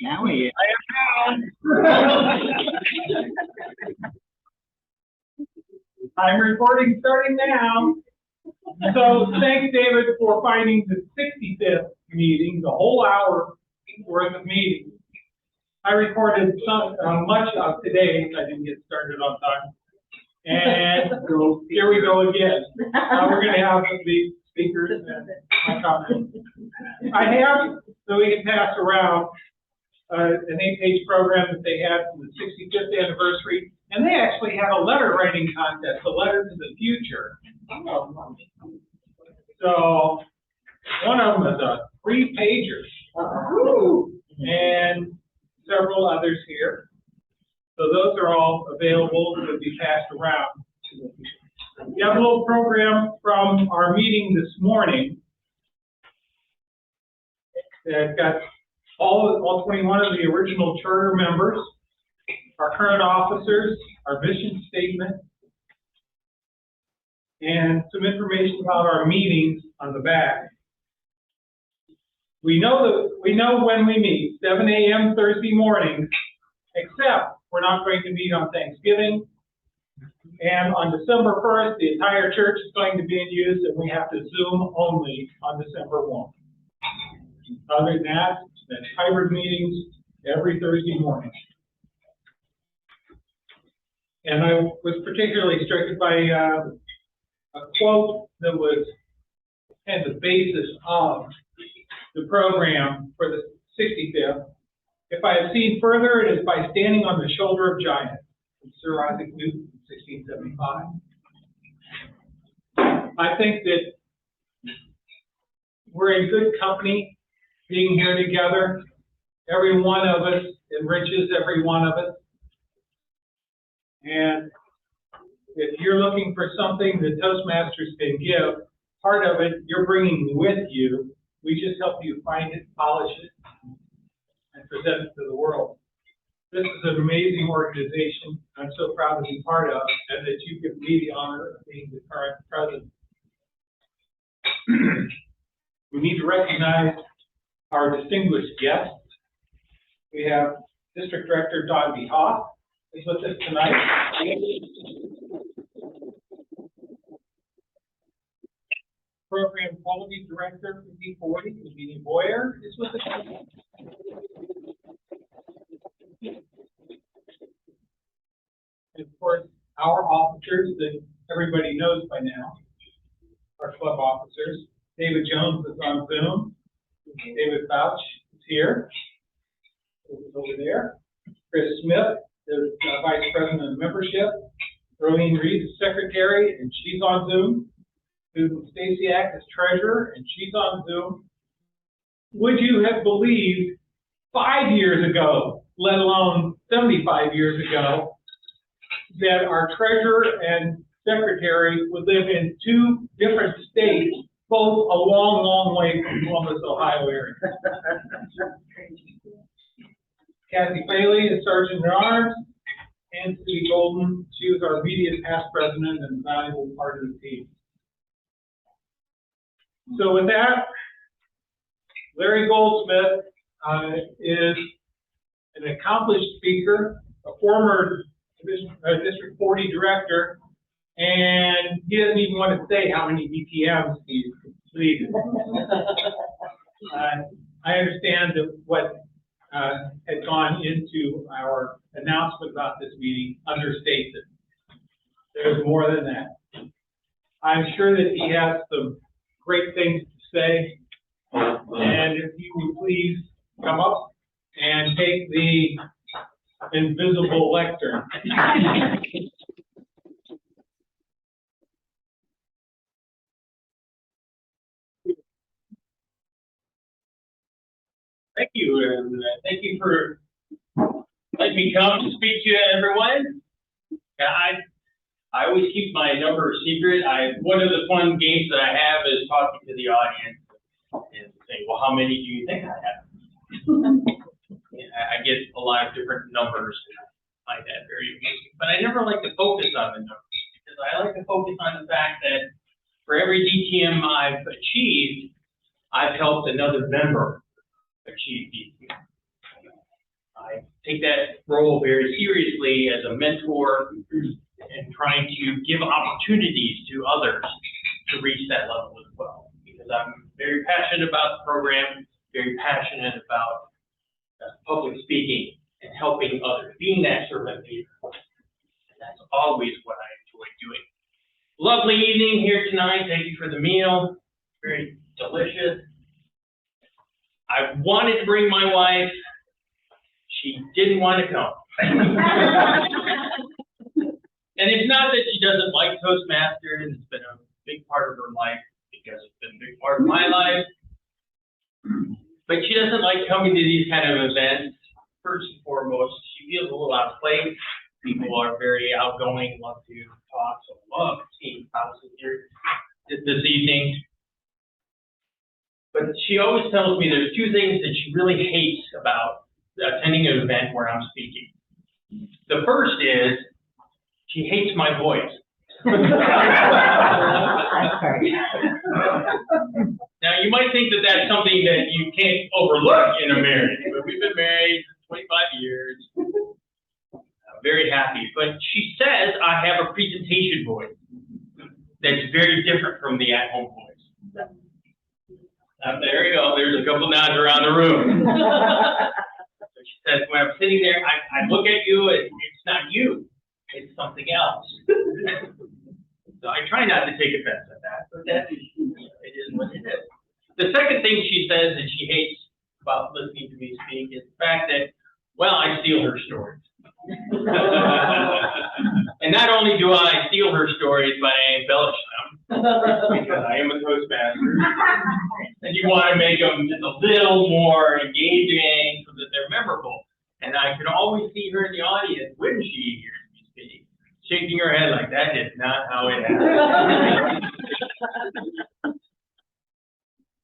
Now he is. I'm recording starting now. So thanks, David, for finding the 65th meeting, the whole hour worth of meetings. I recorded much of today. I didn't get started on time. And here we go again. We're going to have the speakers and my comments. I have, so we can pass around, an 8-page program that they had for the 65th anniversary. And they actually had a letter writing contest, a letter to the future. So one of them is a 3-pager. And several others here. So those are all available to be passed around. We have a little program from our meeting this morning. It's got all 21 of the original charter members, our current officers, our mission statement, and some information about our meetings on the back. We know when we meet, 7 a.m. Thursday morning, except we're not going to meet on Thanksgiving. And on December 1st, the entire church is going to be in use, and we have to Zoom only on December 1. Other than that, that's hybrid meetings every Thursday morning. And I was particularly struck by a quote that was kind of the basis of the program for the 65th. If I have seen further, it is by standing on the shoulder of giants, from Sir Isaac Newton in 1675. I think that we're in good company being here together. Every one of us enriches every one of us. And if you're looking for something that Toastmasters can give, part of it you're bringing with you. We just help you find it, polish it, and present it to the world. This is an amazing organization I'm so proud to be part of, and that you give me the honor of being the current president. We need to recognize our distinguished guests. We have District Director Don B. Hoff is with us tonight. Program Quality Director for D40, Vinnie Boyer, is with us. And of course, our officers that everybody knows by now, our club officers. David Jones is on Zoom. David Fouch is here, over there. Chris Smith is Vice President of Membership. Earlene Reed is Secretary, and she's on Zoom. Susan Stasiak is Treasurer, and she's on Zoom. Would you have believed 5 years ago, let alone 75 years ago, that our Treasurer and Secretary would live in 2 different states, both a long, long way from Columbus, Ohio area? Kathy Faley is Sergeant at Arms, and Steve Golden, she was our immediate past president and a valuable part of the team. So with that, Larry Goldsmith is an accomplished speaker, a former District 40 director, and he doesn't even want to say how many DTMs he's completed. I understand that what had gone into our announcement about this meeting understates it. There's more than that. I'm sure that he has some great things to say, and if you would please come up and take the invisible lectern. Thank you, and thank you for letting me come to speak to everyone. I always keep my number secret. One of the fun games that I have is talking to the audience and saying, well, how many do you think I have? I get a lot of different numbers, and I find that very amusing. But I never like to focus on the numbers, because I like to focus on the fact that for every DTM I've achieved, I've helped another member achieve DTM. take that role very seriously as a mentor and trying to give opportunities to others to reach that level as well. Because I'm very passionate about the program, very passionate about public speaking and helping others, being that servant leader. And that's always what I enjoy doing. Lovely evening here tonight. Thank you for the meal. Very delicious. I wanted to bring my wife. She didn't want to come. And it's not that she doesn't like Toastmasters. It's been a big part of her life because it's been a big part of my life. But she doesn't like coming to these kind of events. First and foremost, she feels a little out of place. People are very outgoing, love to talk, so love seeing houses here this evening. But she always tells me there's two things that she really hates about attending an event where I'm speaking. The first is she hates my voice. Now, you might think that that's something that you can't overlook in a marriage, but we've been married 25 years. I'm very happy. But she says I have a presentation voice that's very different from the at-home voice. There you go. There's a couple nods around the room. So she says, when I'm sitting there, I look at you, and it's not you. It's something else. So I try not to take offense at that, but that is, it is what it is. The second thing she says that she hates about listening to me speak is the fact that, well, I steal her stories. And not only do I steal her stories, but I embellish them, because I am a Toastmaster, and you want to make them just a little more engaging so that they're memorable. And I can always see her in the audience when she hears me speak, shaking her head like, that is not how it happened.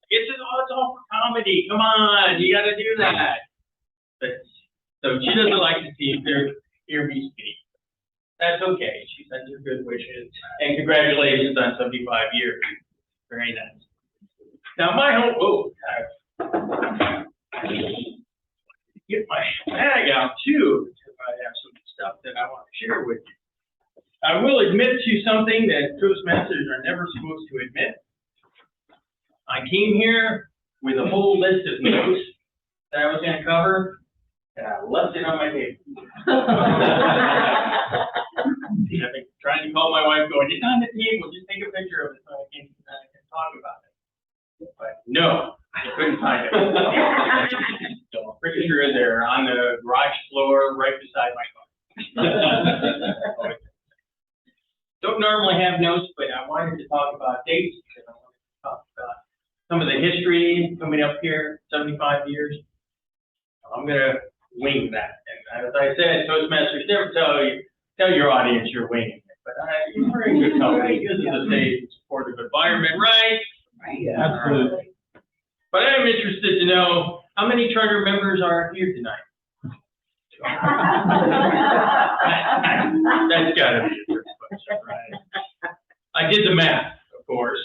It's all for comedy. Come on, you got to do that. But, so she doesn't like to hear me speak. That's okay. She sends her good wishes. And congratulations on 75 years. Very nice. Now my home, get my bag out too, because I have some stuff that I want to share with you. I will admit to something that Toastmasters are never supposed to admit. I came here with a whole list of notes that I was going to cover, and I left it on my table. I've been trying to call my wife, going, it's on the table, just take a picture of it so I can talk about it. But no, I couldn't find it. So I'm pretty sure they're on the garage floor right beside my car. Don't normally have notes, but I wanted to talk about dates, because I wanted to talk about some of the history coming up here, 75 years. I'm going to wing that. And as I said, Toastmasters never tell your audience you're winging it, but you're in good company. This is a safe, supportive environment, right? Right. Yeah, absolutely. But I am interested to know how many charter members are here tonight. That's got to be the first question, right? I did the math, of course.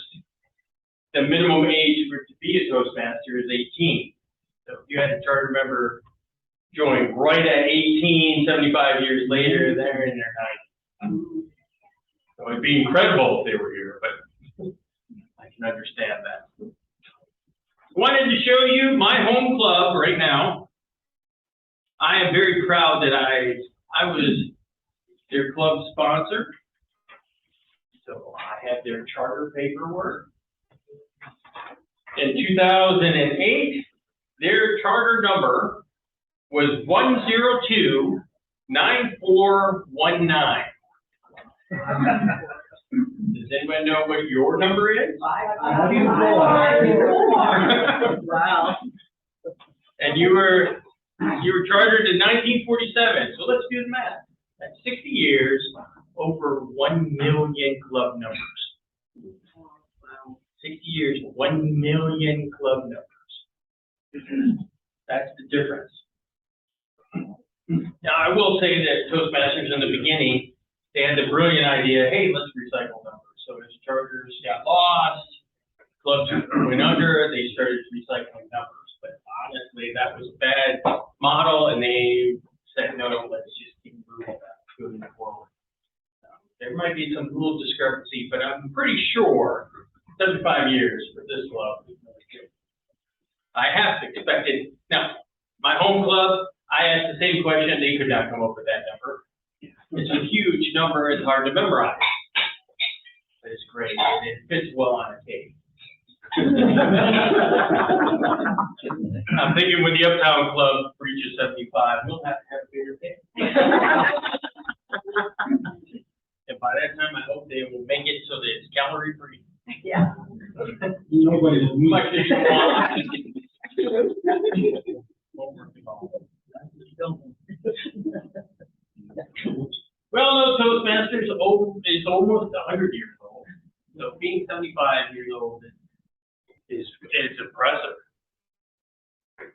The minimum age to be a Toastmaster is 18. So if you had a charter member join right at 18, 75 years later, they're in their 90s. So it'd be incredible if they were here, but I can understand that. Wanted to show you my home club right now. I am very proud that I was their club sponsor. So I have their charter paperwork. In 2008, their charter number was 102-9419. Does anybody know what your number is? 524. Wow. And you were chartered in 1947. So let's do the math. That's 60 years, over 1 million club numbers. 60 years, 1 million club numbers. That's the difference. Now, I will say that Toastmasters in the beginning, they had the brilliant idea, hey, let's recycle numbers. So as charters got lost, clubs went under, they started recycling numbers. But honestly, that was a bad model, and they might be some little discrepancy, but I'm pretty sure 75 years for this club. I have expected, now, my home club, I asked the same question, they could not come up with that number. It's a huge number, it's hard to memorize. But it's great, and it fits well on a cake. I'm thinking when the Uptown Club reaches 75, we'll have to have a bigger cake. And by that time, I hope they will make it so that it's calorie free. Yeah. Nobody will Much as you want. Well, no, Toastmasters is almost 100 years old. So being 75 years old is impressive.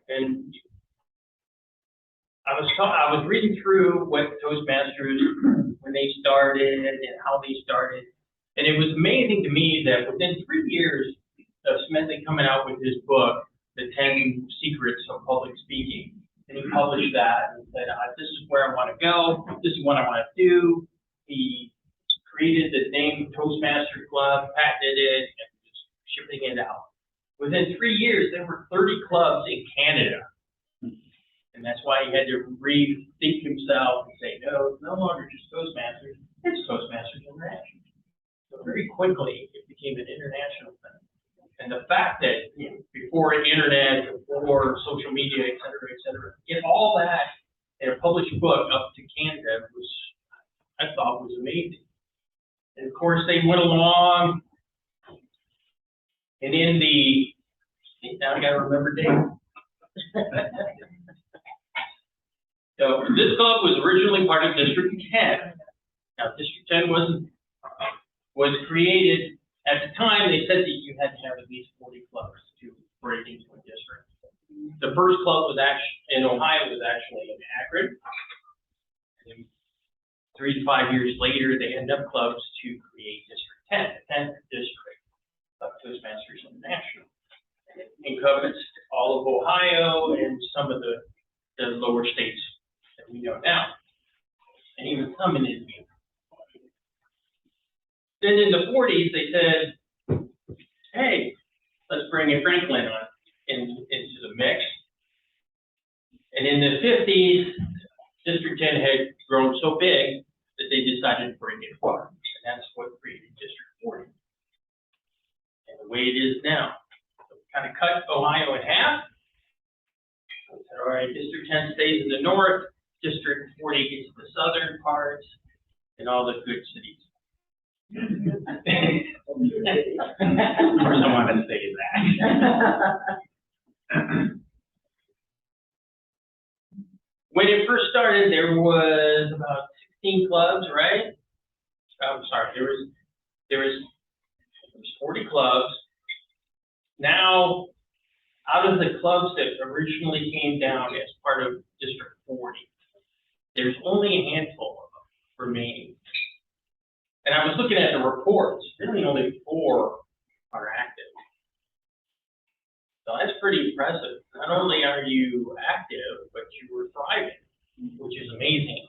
And I was reading through what Toastmasters, when they started and how they started, and it was amazing to me that within 3 years of Smedley coming out with his book, The 10 Secrets of Public Speaking, and he published that and said, this is where I want to go, this is what I want to do. He created the name Toastmaster Club, patented it, and was shipping it out. Within 3 years, there were 30 clubs in Canada. And that's why he had to rethink himself and say, no, it's no longer just Toastmasters, it's Toastmasters International. So very quickly, it became an international thing. And the fact that, before internet, before social media, et cetera, get all that in a published book up to Canada I thought was amazing. And of course, they went along, and now I gotta remember date. So this club was originally part of District 10. Now, District 10 was created, at the time, they said that you had to have at least 40 clubs to break into a district. The first club was in Ohio was actually in Akron. And 3 to 5 years later, they had enough clubs to create District 10, the 10th district of Toastmasters International. And it encompassed all of Ohio and some of the lower states that we know now, and even some in Indiana. Then in the 40s, they said, hey, let's bring in Franklin into the mix. And in the 50s, District 10 had grown so big that they decided to bring it far. And that's what created District 40. And the way it is now. So we kind of cut Ohio in half. We said, all right, District 10 stays in the north, District 40 gets the southern parts, and all the good cities. Of course, I want to say that. When it first started, there was about 16 clubs, right? I'm sorry, there was 40 clubs. Now, out of the clubs that originally came down as part of District 40, there's only a handful of them remaining. And I was looking at the reports, really only 4 are active. So that's pretty impressive. Not only are you active, but you were thriving, which is amazing.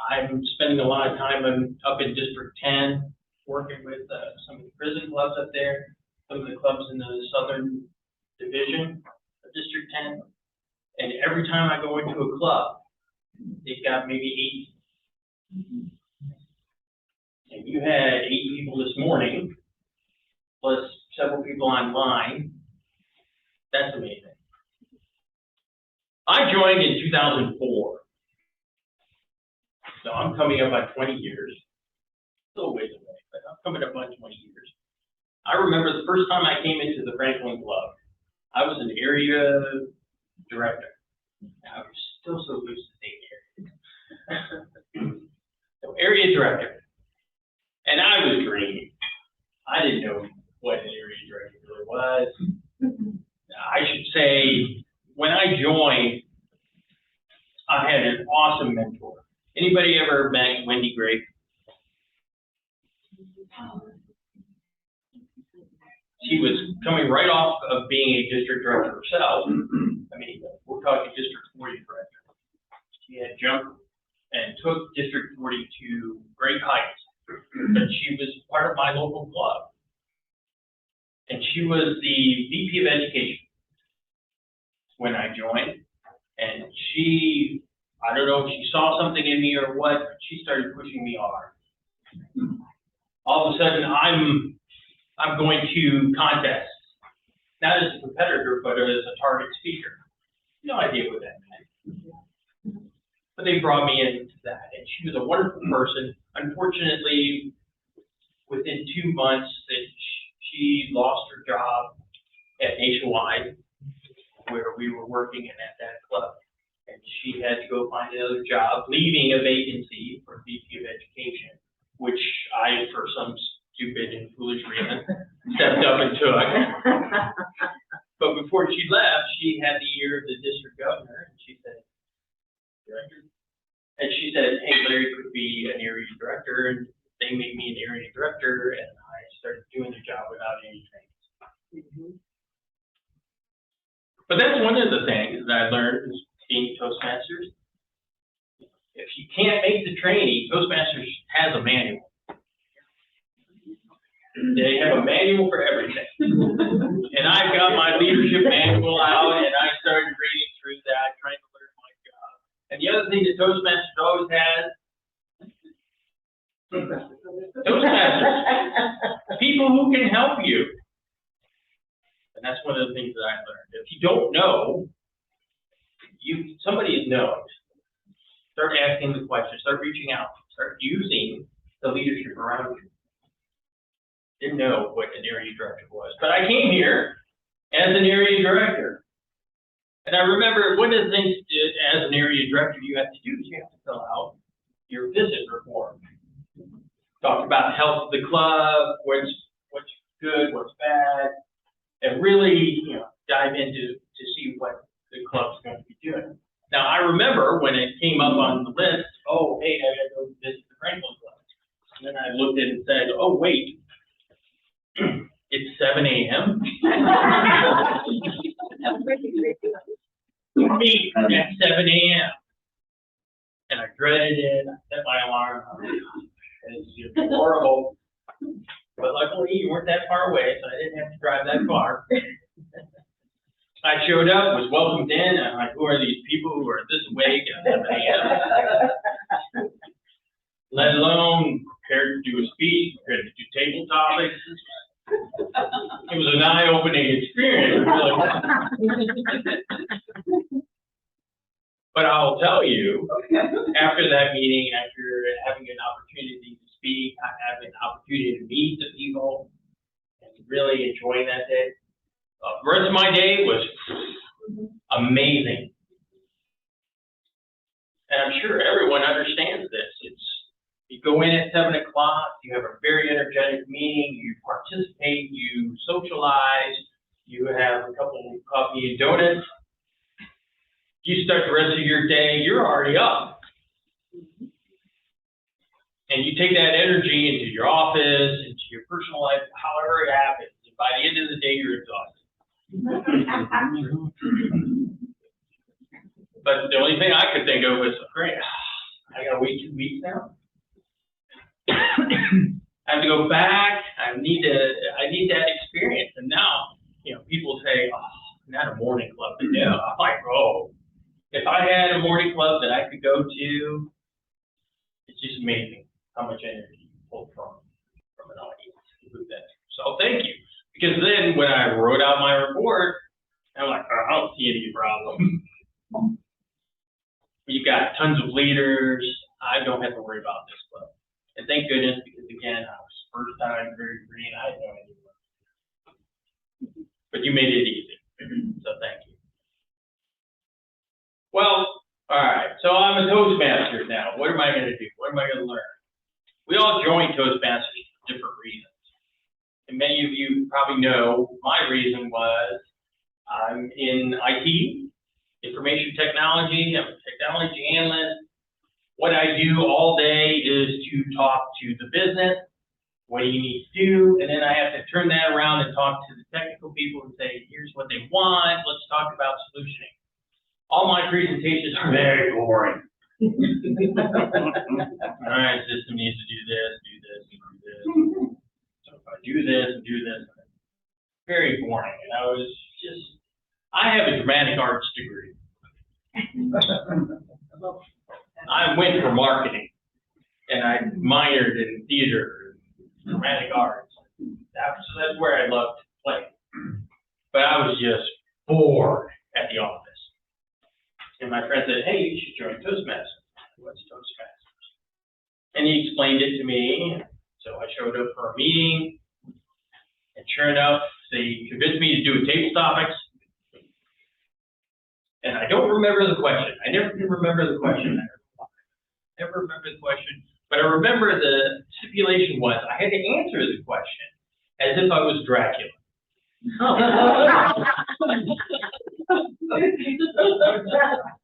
I'm spending a lot of time up in District 10, working with some of the prison clubs up there, some of the clubs in the southern division of District 10. And every time I go into a club, they've got maybe 8. And you had 8 people this morning, plus several people online. That's amazing. I joined in 2004. So I'm coming up on 20 years. Still a ways away, but I'm coming up on 20 years. I remember the first time I came into the Franklin Club, I was an area director. I was still so used to saying area. So area director. And I was green. I didn't know what an area director really was. I should say, when I joined, I had an awesome mentor. Anybody ever met Wendy Gray? She was coming right off of being a district director herself. I mean, we're talking District 40 director. She had jumped and took District 40 to great height, but she was part of my local club. And she was the VP of Education when I joined. And she, I don't know if she saw something in me or what, but she started pushing me hard. All of a sudden, I'm going to contests, not as a competitor, but as a target speaker. No idea what that meant. But they brought me into that, and she was a wonderful person. Unfortunately, within 2 months, she lost her job at Nationwide, where we were working at that club. And she had to go find another job, leaving a vacancy for VP of Education, which I, for some stupid and foolish reason, stepped up and took. But before she left, she had the ear of the district governor, and she said, "Director," and she said, "Hey, Larry could be an area director," and they made me an area director, and I started doing the job without any training. But that's one of the things that I learned is being Toastmasters. If you can't make the training, Toastmasters has a manual. They have a manual for everything. And I've got my leadership manual out, and I started reading through that, trying to learn my job. And the other thing that Toastmasters always has, Toastmasters, people who can help you. And that's one of the things that I learned. If you don't know, somebody is knowing. Start asking the questions, start reaching out, start using the leadership around you. Didn't know what an area director was, but I came here as an area director. And I remember one of the things as an area director you have to do is you have to fill out your visit report. Talk about health of the club, what's good, what's bad, and really, dive into to see what the club's going to be doing. Now, I remember when it came up on the list, oh, hey, I gotta go visit the Franklin Club. And then I looked at it and said, oh, wait, it's 7 a.m.? Meet at 7 a.m. And I dreaded it, I set my alarm, it's horrible. But luckily, you weren't that far away, so I didn't have to drive that far. I showed up, was welcomed in, and I'm like, who are these people who are this awake at 7 a.m.? Let alone prepared to do a speech, prepared to do table topics. It was an eye-opening experience, really. But I'll tell you, after that meeting, after having an opportunity to speak, having an opportunity to meet the people, and really enjoying that day, the rest of my day was amazing. And I'm sure everyone understands this. You go in at 7 o'clock, you have a very energetic meeting, you participate, you socialize, you have a couple of coffee and donuts. You start the rest of your day, you're already up. And you take that energy into your office, into your personal life, however it happens. And by the end of the day, you're exhausted. But the only thing I could think of was, great, I gotta wait 2 weeks now. I have to go back. I need that experience. And now, people say, oh, not a morning club. But yeah, I'm like, oh, if I had a morning club that I could go to, it's just amazing how much energy you pull from an audience. So thank you. Because then when I wrote out my report, I'm like, oh, I don't see any problem. You got tons of leaders. I don't have to worry about this club. And thank goodness, because again, I was first time, very green, I had no idea. But you made it easy, so thank you. Well, all right, so I'm a Toastmaster now. What am I gonna do? What am I gonna learn? We all join Toastmasters for different reasons. And many of you probably know my reason was I'm in IT, information technology, I'm a technology analyst. What I do all day is to talk to the business, what do you need to do, and then I have to turn that around and talk to the technical people and say, here's what they want, let's talk about solutioning. All my presentations are very boring. All right, system needs to do this, do this, and do this. So if I do this and do this, very boring. And I have a dramatic arts degree. I went for marketing, and I minored in theater and dramatic arts. So that's where I loved to play. But I was just bored at the office. And my friend said, hey, you should join Toastmasters. What's Toastmasters? And he explained it to me. So I showed up for a meeting. And sure enough, they convinced me to do a tape topics. And I don't remember the question. I never can remember the question. Never remember the question. But I remember the stipulation was I had to answer the question as if I was Dracula.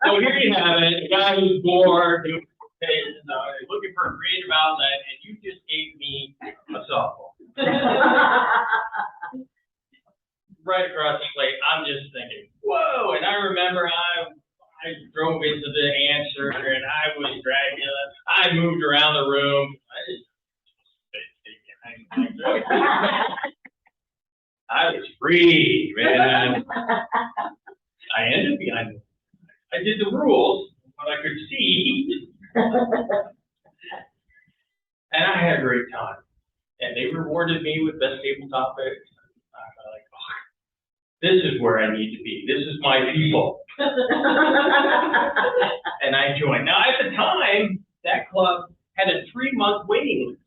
So here you have it, a guy who's bored, looking for a creative outlet, and you just gave me a softball. Right across the plate, I'm just thinking, whoa, and I remember I drove into the answer, and I was Dracula. I moved around the room. I was free, man. I ended behind. I did the rules, but I could see. And I had a great time. And they rewarded me with best table topics. I was like, oh, this is where I need to be. This is my people. And I joined. Now, at the time, that club had a 3-month waiting list.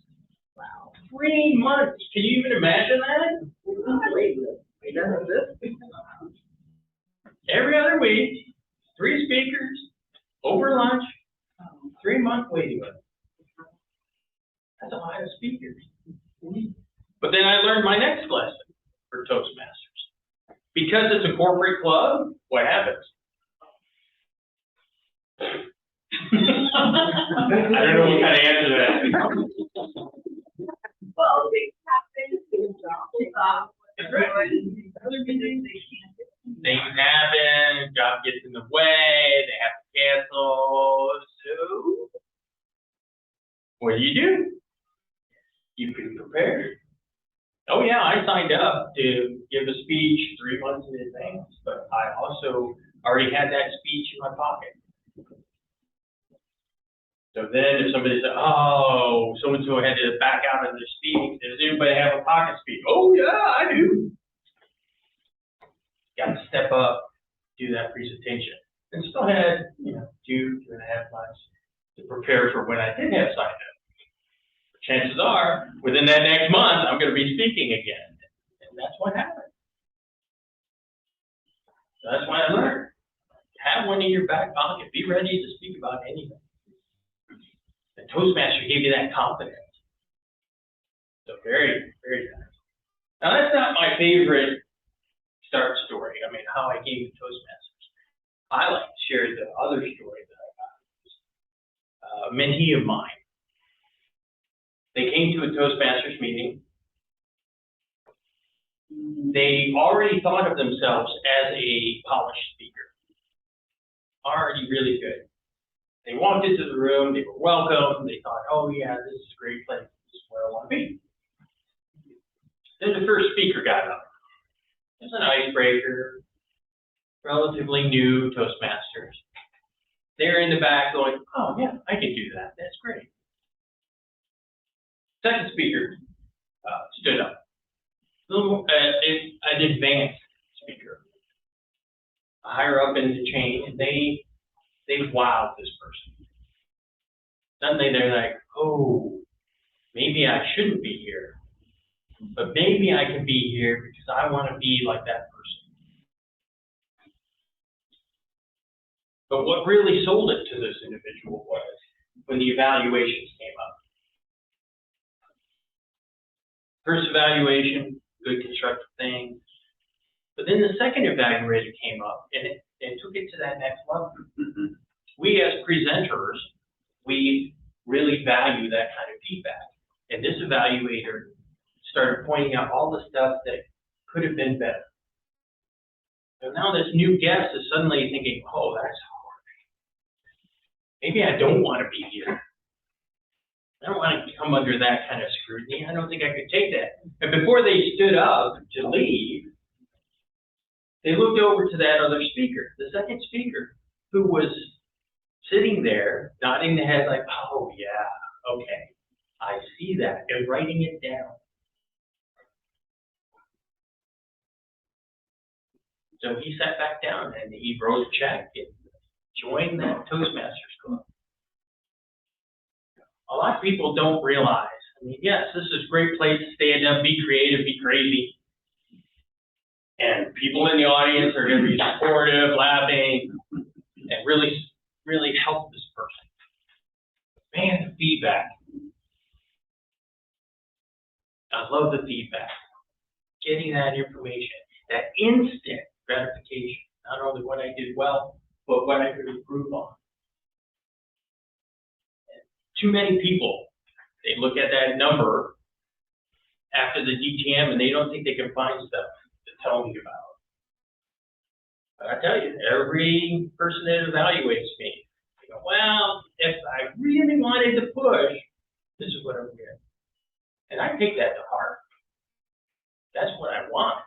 Wow. 3 months. Can you even imagine that? Every other week, 3 speakers, over lunch, 3-month waiting list. That's a lot of speakers. But then I learned my next lesson for Toastmasters. Because it's a corporate club, what happens? I don't know what kind of answer that is. Well, things happen, That's right. Things happen, job gets in the way, they have to cancel. So, what do? You be prepared. Oh yeah, I signed up to give a speech 3 months in advance, but I also already had that speech in my pocket. So then if somebody said, oh, so-and-so had to back out of their speech, does anybody have a pocket speech? Oh yeah, I do. Got to step up, do that presentation. And still had, 2.5 months to prepare for when I did have signed up. Chances are, within that next month, I'm going to be speaking again. And that's what happened. So that's what I learned. Have one in your back pocket. Be ready to speak about anything. The Toastmaster gave you that confidence. So very, very nice. Now, that's not my favorite start story. I mean, how I came to Toastmasters. I like to share the other story that I got. A mentee of mine. They came to a Toastmasters meeting. They already thought of themselves as a polished speaker. Already really good. They walked into the room, they were welcome, they thought, oh yeah, this is a great place, this is where I want to be. Then the first speaker got up. It was an icebreaker, relatively new Toastmasters. They're in the back going, oh yeah, I can do that, that's great. Second speaker stood up. An advanced speaker, higher up in the chain, and they wowed this person. Suddenly they're like, oh, maybe I shouldn't be here, but maybe I can be here because I want to be like that person. But what really sold it to this individual was when the evaluations came up. First evaluation, good constructive thing. But then the second evaluator came up and it took it to that next level. We as presenters, we really value that kind of feedback. And this evaluator started pointing out all the stuff that could have been better. So now this new guest is suddenly thinking, oh, that's hard. maybe I don't want to be here. I don't want to come under that kind of scrutiny. I don't think I could take that. And before they stood up to leave, they looked over to that other speaker, the second speaker, who was sitting there, nodding the head like, oh yeah, okay, I see that, and writing it down. So he sat back down and he wrote a check and joined that Toastmasters Club. A lot of people don't realize, I mean, yes, this is a great place to stand up, be creative, be crazy. And people in the audience are going to be supportive, laughing, and really, really help this person. Man, the feedback. I love the feedback. Getting that information, that instant gratification, not only what I did well, but what I could improve on. Too many people, they look at that number after the DTM and they don't think they can find stuff to tell me about. But I tell you, every person that evaluates me, they go, well, if I really wanted to push, this is what I would get. And I take that to heart. That's what I want.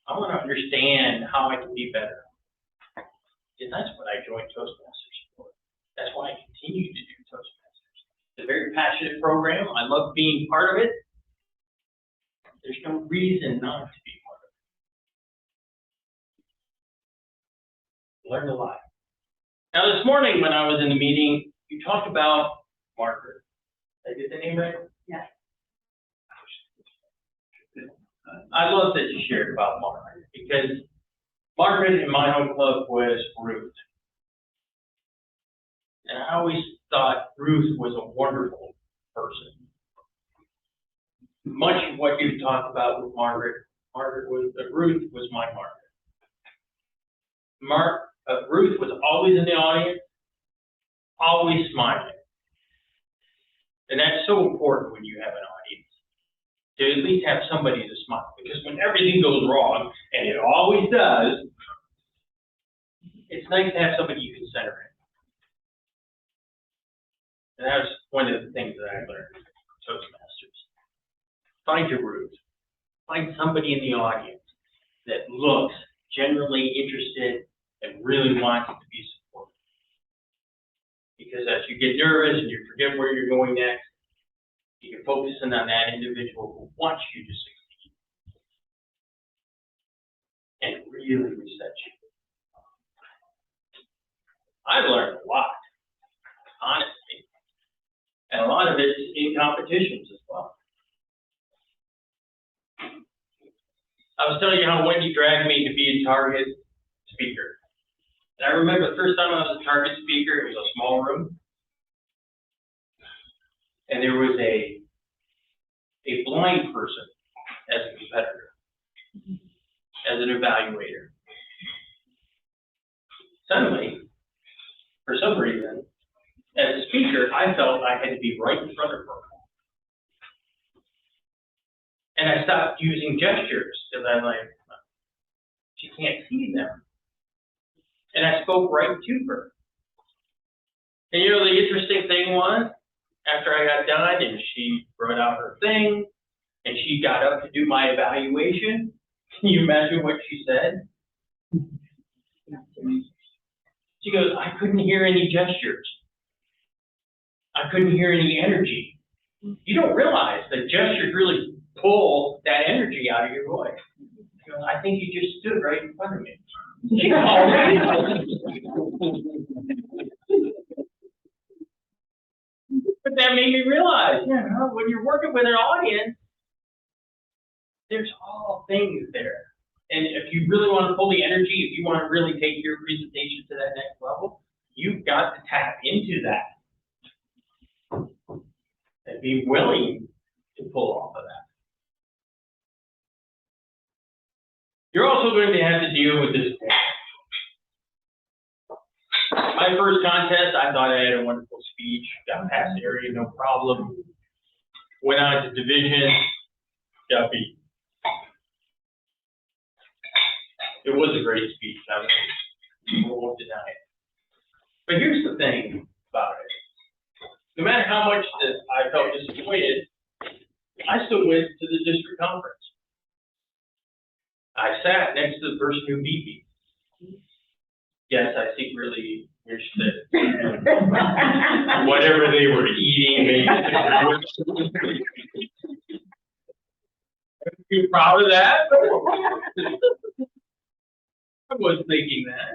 I want to understand how I can be better. And that's what I joined Toastmasters for. That's why I continue to do Toastmasters. It's a very passionate program. I love being part of it. There's no reason not to be part of it. Learn a lot. Now this morning when I was in the meeting, you talked about Margaret. Did I get the name right? Yes. I love that you shared about Margaret, because Margaret in my home club was Ruth. And I always thought Ruth was a wonderful person. Much of what you talked about with Ruth was my Margaret. Ruth was always in the audience, always smiling. And that's so important when you have an audience, to at least have somebody to smile. Because when everything goes wrong, and it always does, it's nice to have somebody you can center in. And that was one of the things that I learned from Toastmasters. Find your Ruth. Find somebody in the audience that looks genuinely interested and really wants to be supported. Because as you get nervous and you forget where you're going next, you can focus in on that individual who wants you to succeed and really reset you. I've learned a lot, honestly. And a lot of it is in competitions as well. I was telling you how Wendy dragged me to be a target speaker. And I remember the first time I was a target speaker, it was a small room. And there was a blind person as a competitor, as an evaluator. Suddenly, for some reason, as a speaker, I felt I had to be right in front of her. And I stopped using gestures because I'm like, she can't see them. And I spoke right to her. And you know, the interesting thing was, after I got done and she brought out her thing and she got up to do my evaluation, can you imagine what she said? She goes, I couldn't hear any gestures. I couldn't hear any energy. You don't realize that gestures really pull that energy out of your voice. She goes, I think you just stood right in front of me. She called me. But that made me realize, you know, when you're working with an audience, there's all things there. And if you really want to pull the energy, if you want to really take your presentation to that next level, you've got to tap into that and be willing to pull off of that. You're also going to have to deal with this. My first contest, I thought I had a wonderful speech, got past the area, no problem. Went on to division, got beat. It was a great speech, I won't deny it. But here's the thing about it. No matter how much that I felt disappointed, I still went to the district conference. I sat next to the person who beat me. Yes, I secretly wish that whatever they were eating, they I'm too proud of that. I was thinking that.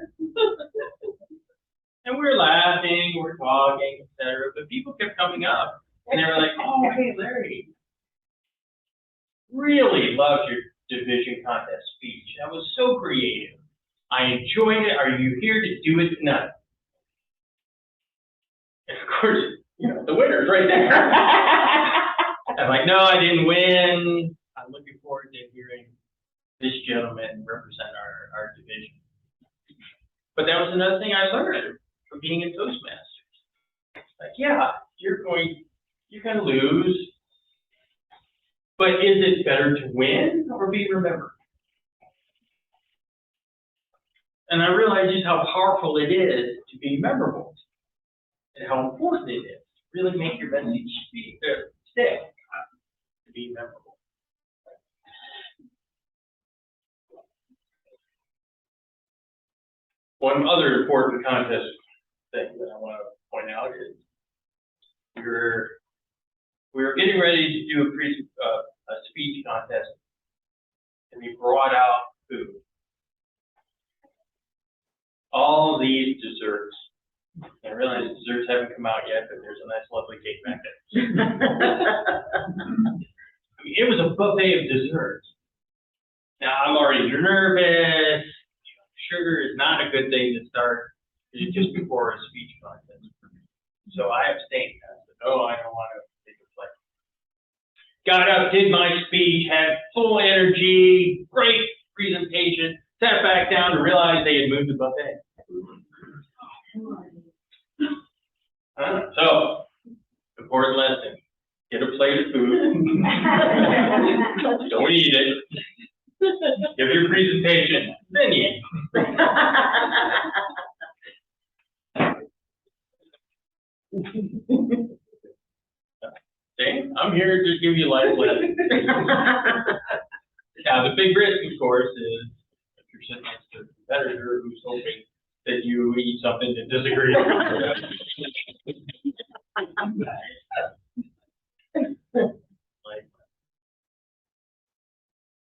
And we're laughing, we're talking, etc. But people kept coming up and they were like, "Oh, hey, Larry, really loved your division contest speech. That was so creative. I enjoyed it. Are you here to do it tonight?" And of course, the winner's right there. I'm like, "No, I didn't win. I'm looking forward to hearing this gentleman represent our division." But that was another thing I learned from being in Toastmasters. Like, yeah, you're going to lose, but is it better to win or be remembered? And I realized just how powerful it is to be memorable and how important it is to really make your message stick to be memorable. One other important contest thing that I want to point out is we were getting ready to do a speech contest, and we brought out food. All these desserts. I realize desserts haven't come out yet, but there's a nice, lovely cake back there. I mean, it was a buffet of desserts. Now I'm already nervous. Sugar is not a good thing to start just before a speech contest. So I abstained. I said, "Oh, I don't want to take a plate." Got up, did my speech, had full energy, great presentation, sat back down to realize they had moved the buffet. So, important lesson. Get a plate of food. Don't eat it. Give your presentation, then eat. See, I'm here to give you life lessons. Now, the big risk, of course, is if you're sitting next to a competitor who's hoping that you eat something that disagrees with you.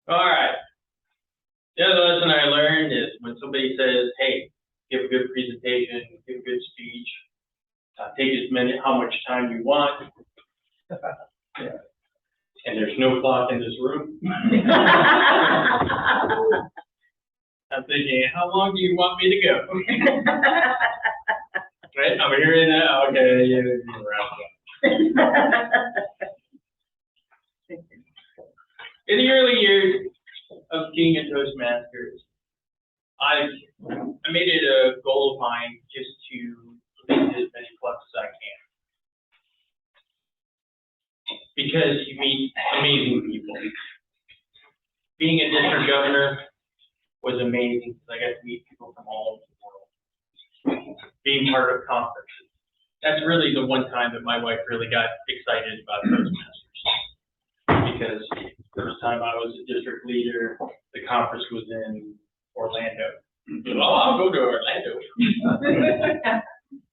All right. The other lesson I learned is when somebody says, "Hey, give a good presentation, give a good speech, take how much time you want." And there's no clock in this room. I'm thinking, how long do you want me to go? Right? I'm hearing that. Okay, you're around. In the early years of being a Toastmasters, I made it a goal of mine just to visit as many clubs as I can. Because you meet amazing people. Being a district governor was amazing because I got to meet people from all over the world. Being part of conferences. That's really the one time that my wife really got excited about Toastmasters. Because the first time I was a district leader, the conference was in Orlando. Oh, I'll go to Orlando.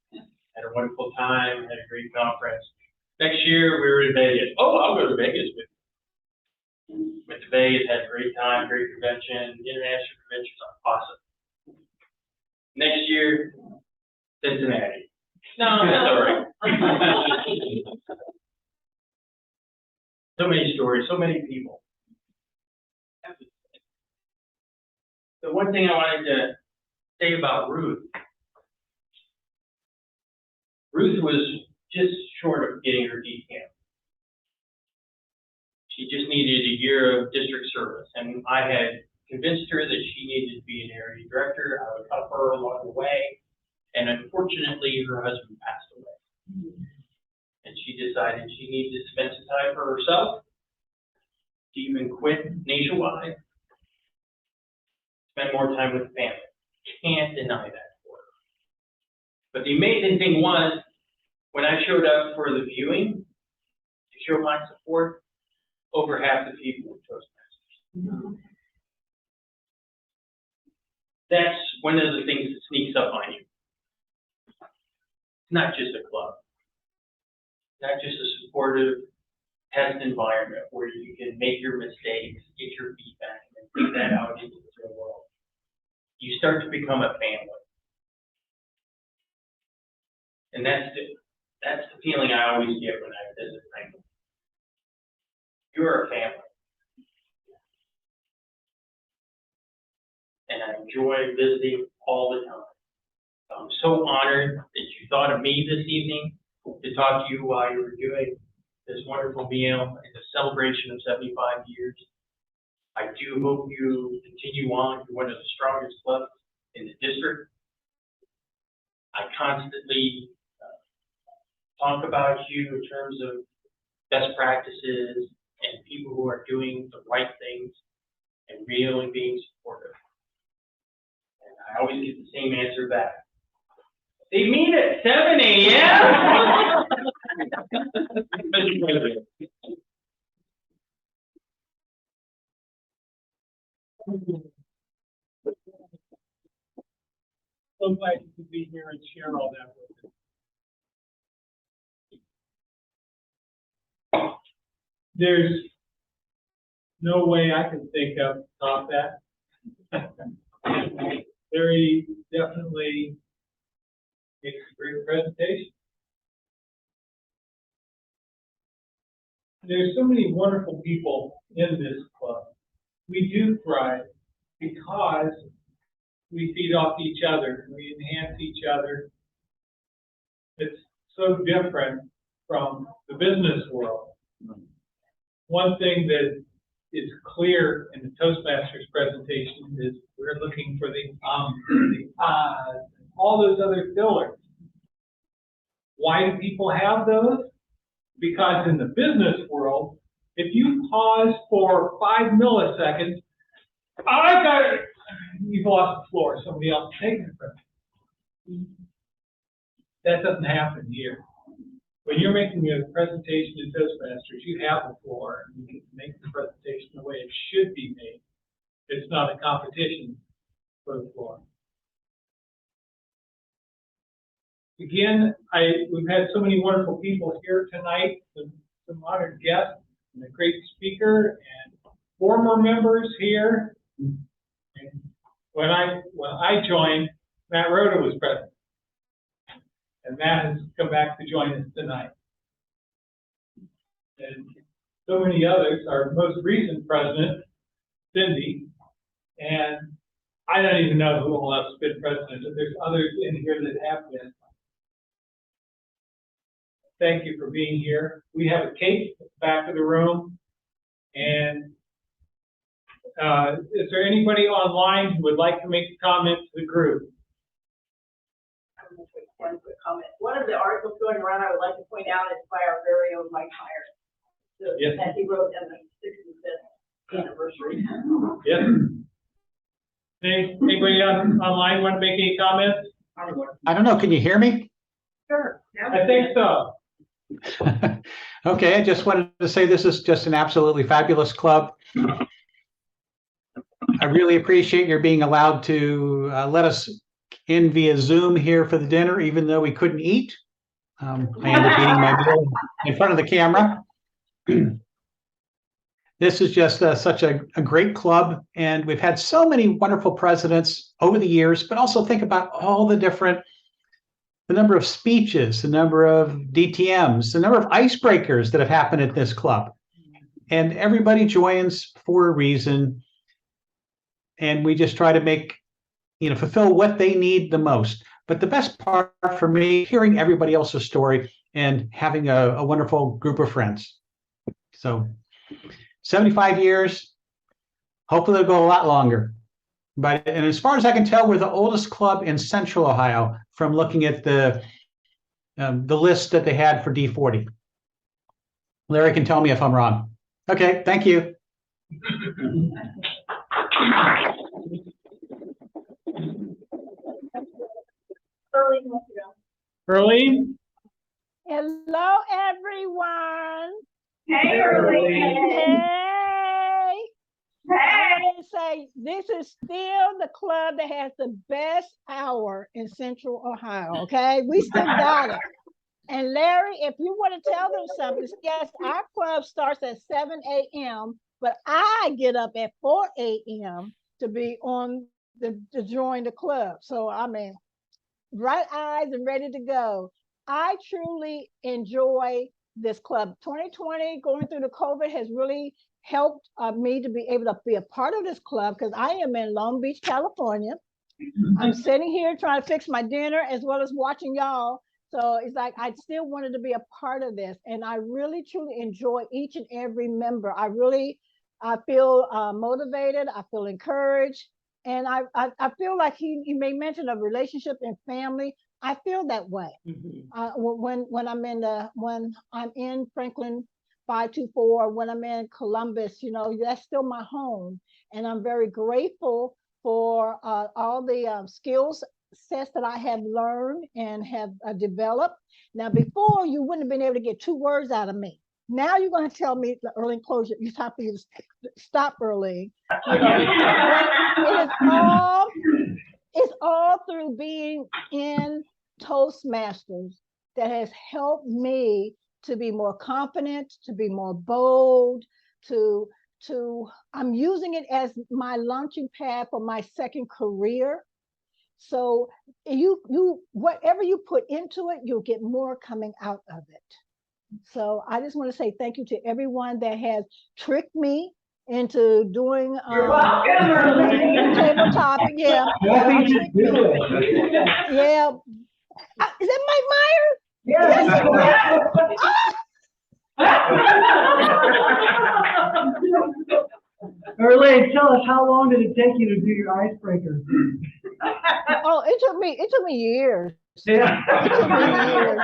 Had a wonderful time, had a great conference. Next year, we were in Vegas. Oh, I'll go to Vegas with you. Went to Vegas, had a great time, great convention. International conventions are awesome. Next year, Cincinnati. No, that's all right. So many stories, so many people. The one thing I wanted to say about Ruth. Ruth was just short of getting her DCAM. She just needed a year of district service, and I had convinced her that she needed to be an area director. I would help her along the way, and unfortunately, her husband passed away. And she decided she needed to spend some time for herself, to even quit Nationwide, spend more time with family. Can't deny that for her. But the amazing thing was, when I showed up for the viewing to show my support, over half the people were Toastmasters. That's one of the things that sneaks up on you. It's not just a club. Not just a supportive test environment where you can make your mistakes, get your feedback, and take that out into the real world. You start to become a family. And that's the feeling I always get when I visit Franklin. You're a family. And I enjoy visiting all the time. I'm so honored that you thought of me this evening to talk to you while you were doing this wonderful meal and the celebration of 75 years. I do hope you continue on. You're one of the strongest clubs in the district. I constantly talk about you in terms of best practices and people who are doing the right things and really being supportive. And I always get the same answer back. They meet at 7 a.m.? So glad you could be here and share all that with us. There's no way I can think of to top that. Very definitely makes a great presentation. There's so many wonderful people in this club. We do thrive because we feed off each other, we enhance each other. It's so different from the business world. One thing that is clear in the Toastmasters presentation is we're looking for the all those other fillers. Why do people have those? Because in the business world, if you pause for 5 milliseconds, I got it. You've lost the floor. Somebody else is taking it from you. That doesn't happen here. When you're making a presentation to Toastmasters, you have the floor and you can make the presentation the way it should be made. It's not a competition for the floor. Again, we've had so many wonderful people here tonight, some honored guests, and a great speaker, and former members here. And when I joined, Matt Rhoda was president, and Matt has come back to join us tonight. And so many others. Our most recent president, Cindy, and I don't even know who will have been president, but there's others in here that have been. Thank you for being here. We have a cake at the back of the room. And is there anybody online who would like to make a comment to the group? One quick comment. One of the articles going around I would like to point out is by our very own Mike Meyer. Yes. That he wrote on the 65th anniversary. Yes. Anybody online want to make any comments? I don't know. Can you hear me? Sure. I think so. Okay, I just wanted to say this is just an absolutely fabulous club. I really appreciate your being allowed to let us in via Zoom here for the dinner, even though we couldn't eat. I ended up eating my meal in front of the camera. This is just such a great club, and we've had so many wonderful presidents over the years, but also think about all the number of speeches, the number of DTMs, the number of icebreakers that have happened at this club. And everybody joins for a reason. And we just try to make, fulfill what they need the most. But the best part for me, hearing everybody else's story and having a wonderful group of friends. So 75 years, hopefully they'll go a lot longer. And as far as I can tell, we're the oldest club in Central Ohio from looking at the list that they had for D40. Larry can tell me if I'm wrong. Okay, thank you. Early enough to go. Early? Hello, everyone. Hey, Early. Hey. I Hey. wanted to say this is still the club that has the best hour in Central Ohio. Okay, we still got it. And Larry, if you want to tell them something, yes, our club starts at 7 a.m., but I get up at 4 a.m. to be on to join the club. So I mean, bright eyes and ready to go. I truly enjoy this club. 2020, going through the COVID, has really helped me to be able to be a part of this club because I am in Long Beach, California. I'm sitting here trying to fix my dinner as well as watching y'all. So it's like I still wanted to be a part of this, and I really truly enjoy each and every member. I feel motivated. I feel encouraged, and I feel like you made mention of relationship and family. I feel that way. When I'm in Franklin 524, when I'm in Columbus, that's still my home, and I'm very grateful for all the skills sets that I have learned and have developed. Now, before you wouldn't have been able to get 2 words out of me. Now you're going to tell me the early closure. You have to stop early. It's all through being in Toastmasters that has helped me to be more confident, to be more bold, I'm using it as my launching pad for my second career. So whatever you put into it, you'll get more coming out of it. So I just want to say thank you to everyone that has tricked me into doing You're welcome. table topic. Yeah. Nothing to Tricked me. do it. Yeah. Is that Mike Myers? Yes. Earlene, tell us, how long did it take you to do your icebreaker? Oh, it took me years. Yeah. It took me years.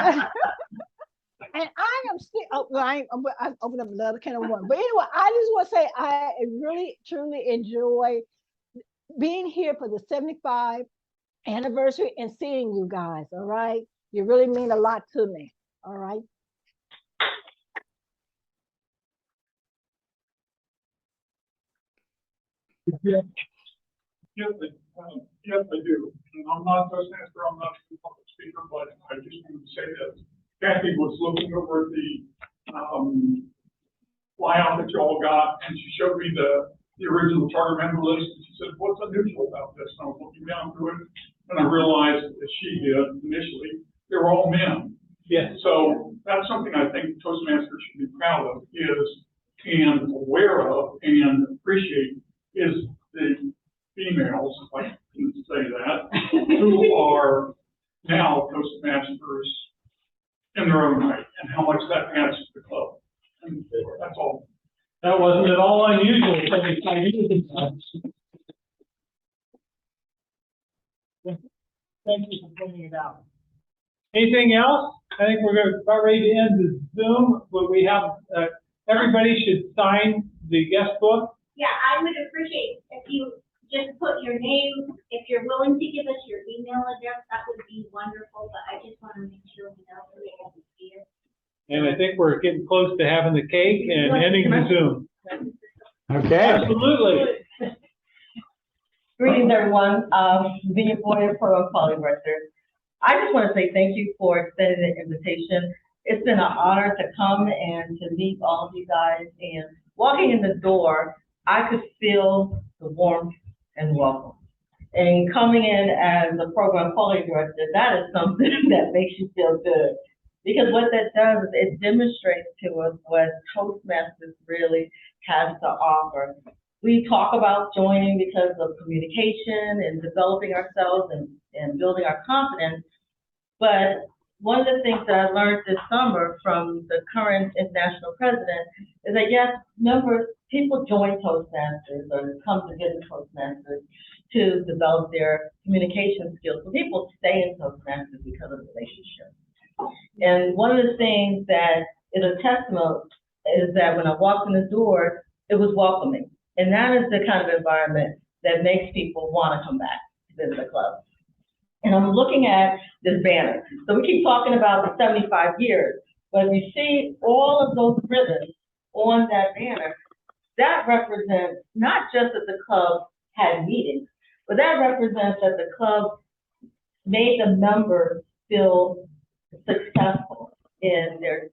And I am still, I opened up another can of worms. But anyway, I just want to say I really, truly enjoy being here for the 75th anniversary and seeing you guys, all right? You really mean a lot to me, all right? Yes, I do. And I'm not Toastmaster, I'm not a public speaker, but I just want to say this. Kathy was looking over at the flyout that you all got, and she showed me the original charter member list, and she said, "What's unusual about this?" And I was looking down through it, and I realized, as she did initially, they were all men. Yeah. So that's something I think Toastmasters should be proud of, and aware of, and appreciate, is the females, if I can say that, who are now Toastmasters in their own right, and how much that adds to the club. And that's all. That wasn't at all unusual. Thank you for pointing it out. Anything else? I think we're about ready to end the Zoom, but we have, everybody should sign the guest book. Yeah, I would appreciate if you just put your name, if you're willing to give us your email address, that would be wonderful, but I just want to make sure we know who it is here. And I think we're getting close to having the cake and ending the Zoom. Okay. Absolutely. Greetings, everyone. Virginia Boyer, Program Quality Director. I just want to say thank you for extending the invitation. It's been an honor to come and to meet all of you guys. And walking in the door, I could feel the warmth and welcome. And coming in as a Program Quality Director, that is something that makes you feel good. Because what that does is it demonstrates to us what Toastmasters really has to offer. We talk about joining because of communication and developing ourselves and building our confidence. But one of the things that I learned this summer from the current international president is that, yes, people join Toastmasters or come to visit Toastmasters to develop their communication skills. So people stay in Toastmasters because of relationships. And one of the things that is a testament is that when I walked in the door, it was welcoming. And that is the kind of environment that makes people want to come back to visit the club. And I'm looking at this banner. So we keep talking about the 75 years, but if you see all of those ribbons on that banner, that represents not just that the club had meetings, but that represents that the club made the members feel successful in their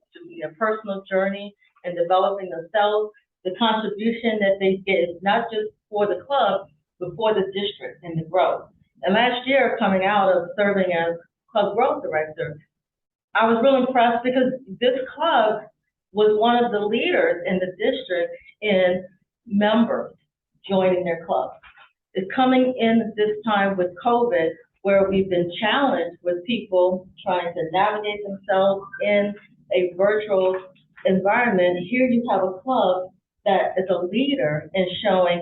personal journey and developing themselves, the contribution that they give, not just for the club, but for the district and the growth. And last year, coming out of serving as club growth director, I was really impressed because this club was one of the leaders in the district in members joining their club. It's coming in this time with COVID, where we've been challenged with people trying to navigate themselves in a virtual environment. Here you have a club that is a leader in showing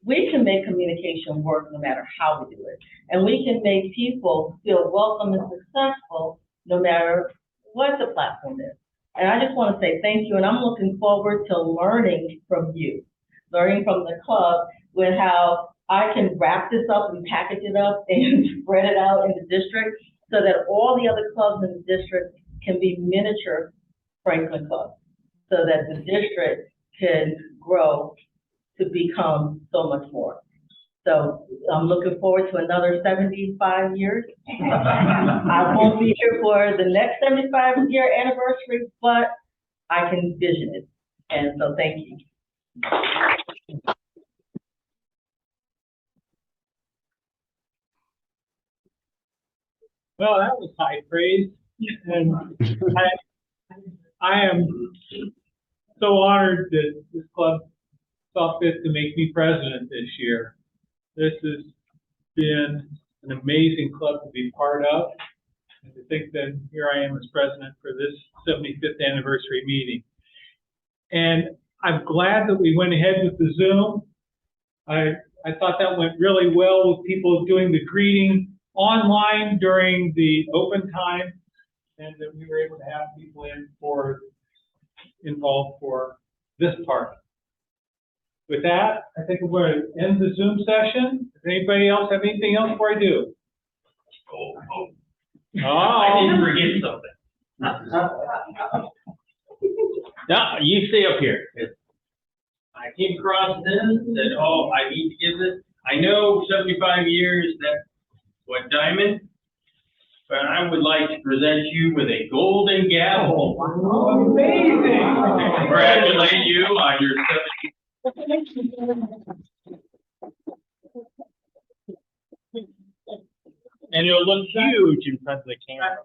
we can make communication work no matter how we do it. And we can make people feel welcome and successful no matter what the platform is. And I just want to say thank you, and I'm looking forward to learning from you, learning from the club with how I can wrap this up and package it up and spread it out in the district so that all the other clubs in the district can be miniature Franklin clubs, so that the district can grow to become so much more. So I'm looking forward to another 75 years. I won't be here for the next 75-year anniversary, but I can envision it. And so thank you. Well, that was high praise, and I am so honored that this club saw fit to make me president this year. This has been an amazing club to be part of, and to think that here I am as president for this 75th anniversary meeting. And I'm glad that we went ahead with the Zoom. I thought that went really well with people doing the greeting online during the open time, and that we were able to have people involved for this part. With that, I think we're going to end the Zoom session. Does anybody else have anything else before I do? I didn't forget something. No, you stay up here. I came across this and said, oh, I need to give this. I know 75 years, that's what, diamond? But I would like to present you with a golden gavel. Oh, amazing! Congratulate you on your 70th. And it'll look huge in front of the camera.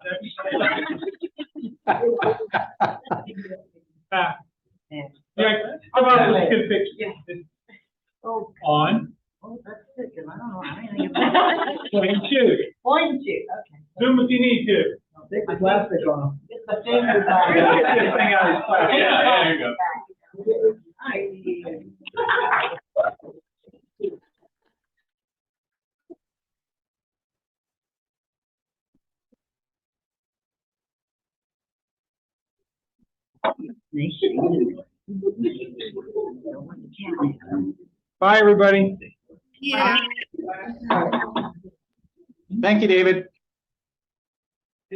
Yeah, how about let's get a picture? On. Oh, that's sick, and I don't know anything about that. Point and shoot. Point and shoot, okay. Zoom if you need to. Take the plastic off. Get the fingers Get this thing out of his pocket. Yeah, there you go. Bye, everybody. Yeah. Thank you, David.